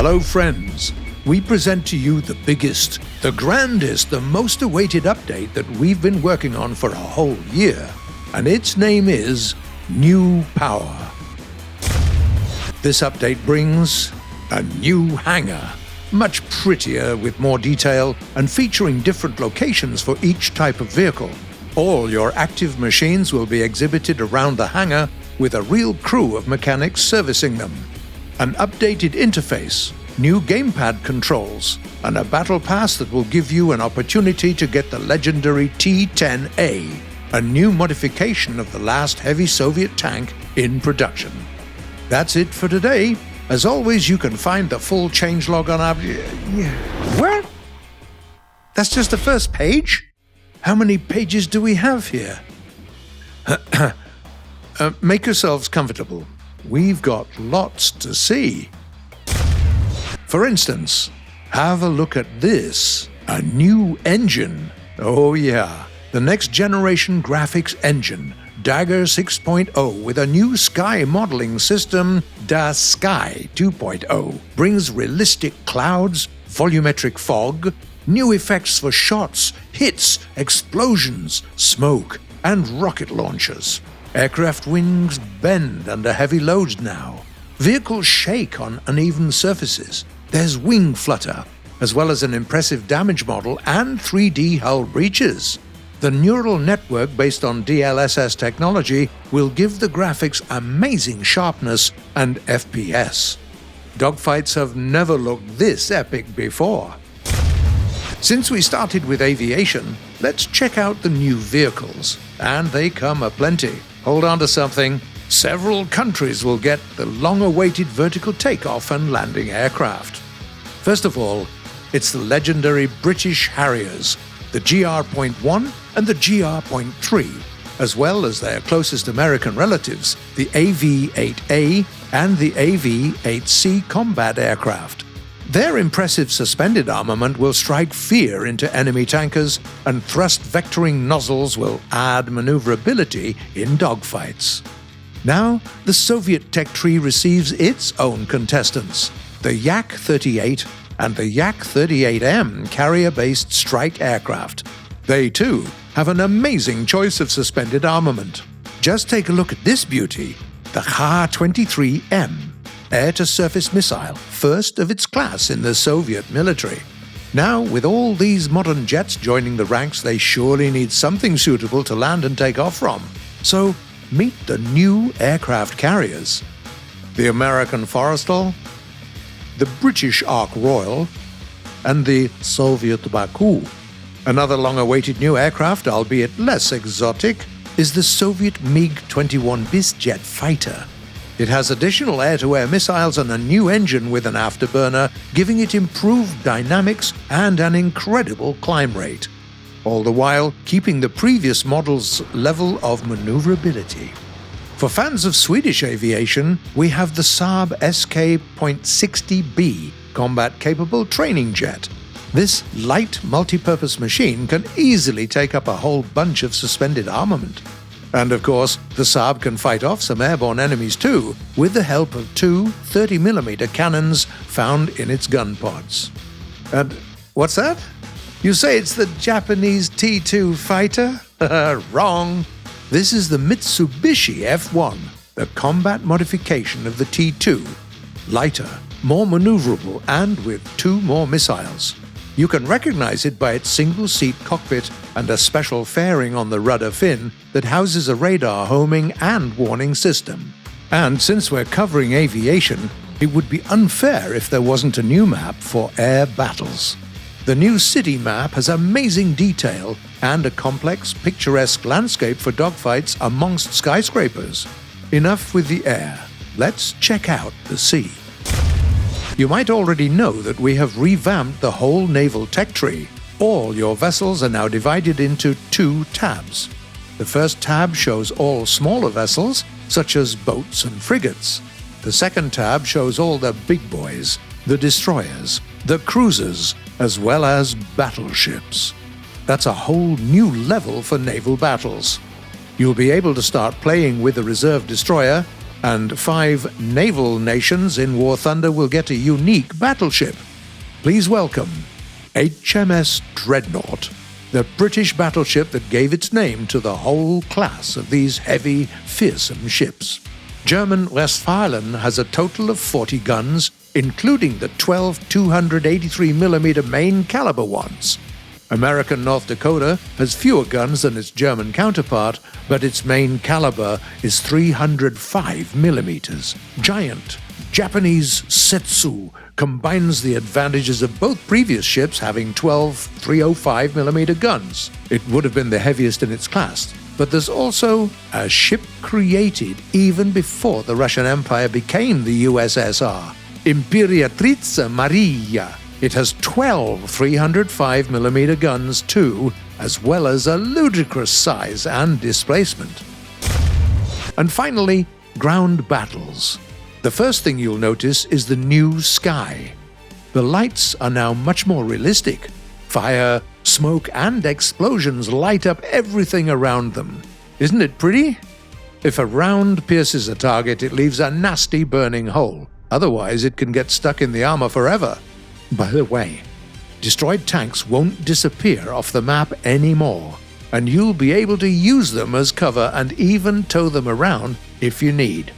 Hello friends, we present to you the biggest, the grandest, the most awaited update that we've been working on for a whole year, and its name is New Power. This update brings a new hangar, much prettier with more detail and featuring different locations for each type of vehicle. All your active machines will be exhibited around the hangar with a real crew of mechanics servicing them. An updated interface, new gamepad controls, and a battle pass that will give you an opportunity to get the legendary T-10A, a new modification of the last heavy Soviet tank in production. That's it for today. As always, you can find the full changelog on our... What? That's just the first page? How many pages do we have here? Make yourselves comfortable. We've got lots to see. For instance, have a look at this. A new engine. Oh yeah, the next generation graphics engine, Dagger 6.0 with a new sky modeling system, Das Sky 2.0, brings realistic clouds, volumetric fog, new effects for shots, hits, explosions, smoke, and rocket launchers. Aircraft wings bend under heavy loads now. Vehicles shake on uneven surfaces. There's wing flutter, as well as an impressive damage model and 3D hull breaches. The neural network based on DLSS technology will give the graphics amazing sharpness and FPS. Dogfights have never looked this epic before. Since we started with aviation, let's check out the new vehicles, and they come aplenty. Hold on to something. Several countries will get the long-awaited vertical takeoff and landing aircraft. First of all, it's the legendary British Harriers, the GR.1 and the GR.3, as well as their closest American relatives, the AV-8A and the AV-8C combat aircraft. Their impressive suspended armament will strike fear into enemy tankers, and thrust vectoring nozzles will add maneuverability in dogfights. Now, the Soviet tech tree receives its own contestants, the Yak-38 and the Yak-38M carrier-based strike aircraft. They, too, have an amazing choice of suspended armament. Just take a look at this beauty, the Kha-23M. Air-to-surface missile, first of its class in the Soviet military. Now, with all these modern jets joining the ranks, they surely need something suitable to land and take off from. So, meet the new aircraft carriers. The American Forrestal, the British Ark Royal, and the Soviet Baku. Another long-awaited new aircraft, albeit less exotic, is the Soviet MiG-21 Bizjet fighter. It has additional air-to-air missiles and a new engine with an afterburner, giving it improved dynamics and an incredible climb rate, all the while keeping the previous model's level of maneuverability. For fans of Swedish aviation, we have the Saab SK.60B combat-capable training jet. This light multi-purpose machine can easily take up a whole bunch of suspended armament. And of course, the Saab can fight off some airborne enemies too, with the help of two 30mm cannons found in its gun pods. And what's that? You say it's the Japanese T-2 fighter? Wrong! This is the Mitsubishi F-1, the combat modification of the T-2. Lighter, more maneuverable, and with two more missiles. You can recognize it by its single-seat cockpit and a special fairing on the rudder fin that houses a radar homing and warning system. And since we're covering aviation, it would be unfair if there wasn't a new map for air battles. The new city map has amazing detail and a complex, picturesque landscape for dogfights amongst skyscrapers. Enough with the air. Let's check out the sea. You might already know that we have revamped the whole naval tech tree. All your vessels are now divided into two tabs. The first tab shows all smaller vessels, such as boats and frigates. The second tab shows all the big boys, the destroyers, the cruisers, as well as battleships. That's a whole new level for naval battles. You'll be able to start playing with the reserve destroyer and 5 naval nations in War Thunder will get a unique battleship. Please welcome HMS Dreadnought, the British battleship that gave its name to the whole class of these heavy, fearsome ships. German Westphalen has a total of 40 guns, including the 12 283mm main caliber ones. American North Dakota has fewer guns than its German counterpart, but its main caliber is 305mm. Giant Japanese Setsu combines the advantages of both previous ships having 12 305mm guns. It would have been the heaviest in its class, but there's also a ship created even before the Russian Empire became the USSR, Imperatrice Maria. It has 12 305mm guns too, as well as a ludicrous size and displacement. And finally, ground battles. The first thing you'll notice is the new sky. The lights are now much more realistic. Fire, smoke, and explosions light up everything around them. Isn't it pretty? If a round pierces a target, it leaves a nasty burning hole. Otherwise, it can get stuck in the armor forever. By the way, destroyed tanks won't disappear off the map anymore, and you'll be able to use them as cover and even tow them around if you need.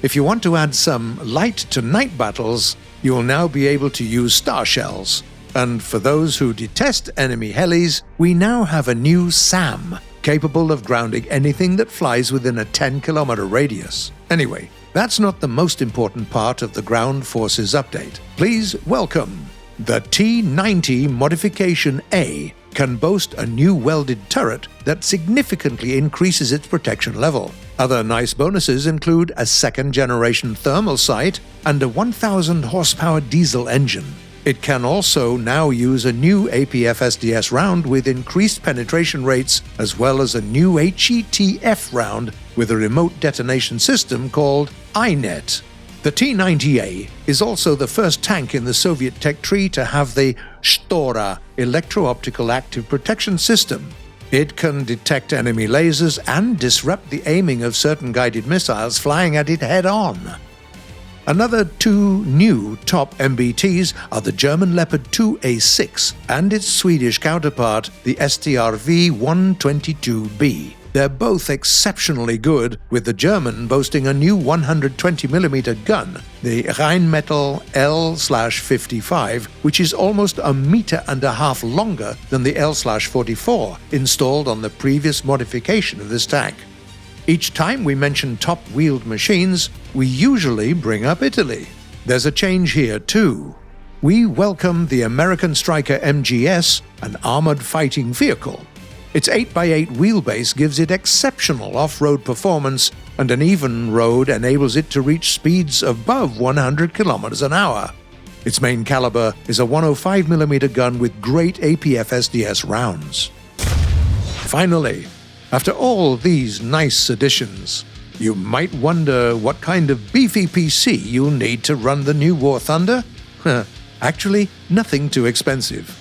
If you want to add some light to night battles, you'll now be able to use star shells. And for those who detest enemy helis, we now have a new SAM, capable of grounding anything that flies within a 10-kilometer radius. Anyway, that's not the most important part of the Ground Forces update. Please welcome the T-90 Modification A can boast a new welded turret that significantly increases its protection level. Other nice bonuses include a second-generation thermal sight and a 1,000 horsepower diesel engine. It can also now use a new APF-SDS round with increased penetration rates, as well as a new HETF round with a remote detonation system called INET. The T-90A is also the first tank in the Soviet tech tree to have the Shtora electro-optical active protection system. It can detect enemy lasers and disrupt the aiming of certain guided missiles flying at it head-on. Another 2 new top MBTs are the German Leopard 2A6 and its Swedish counterpart, the STRV-122B. They're both exceptionally good, with the German boasting a new 120mm gun, the Rheinmetall L/55, which is almost 1.5 meters longer than the L/44 installed on the previous modification of this tank. Each time we mention top-wheeled machines, we usually bring up Italy. There's a change here too. We welcome the American Stryker MGS, an armored fighting vehicle. Its 8x8 wheelbase gives it exceptional off-road performance, and an even road enables it to reach speeds above 100 kilometers an hour. Its main caliber is a 105mm gun with great APF-SDS rounds. Finally, after all these nice additions, you might wonder what kind of beefy PC you'll need to run the new War Thunder? Actually, nothing too expensive.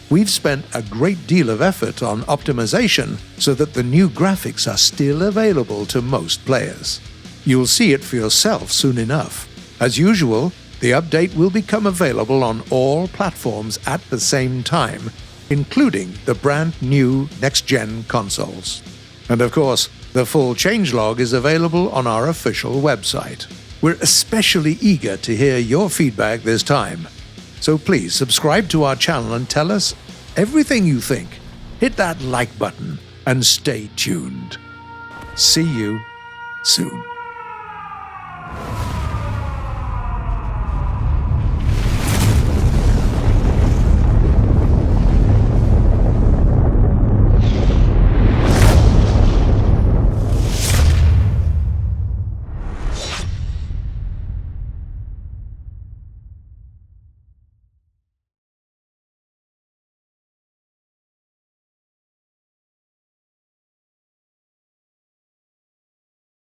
We've spent a great deal of effort on optimization so that the new graphics are still available to most players. You'll see it for yourself soon enough. As usual, the update will become available on all platforms at the same time, including the brand new next-gen consoles. And of course, the full changelog is available on our official website. We're especially eager to hear your feedback this time. So please subscribe to our channel and tell us everything you think. Hit that like button and stay tuned. See you soon.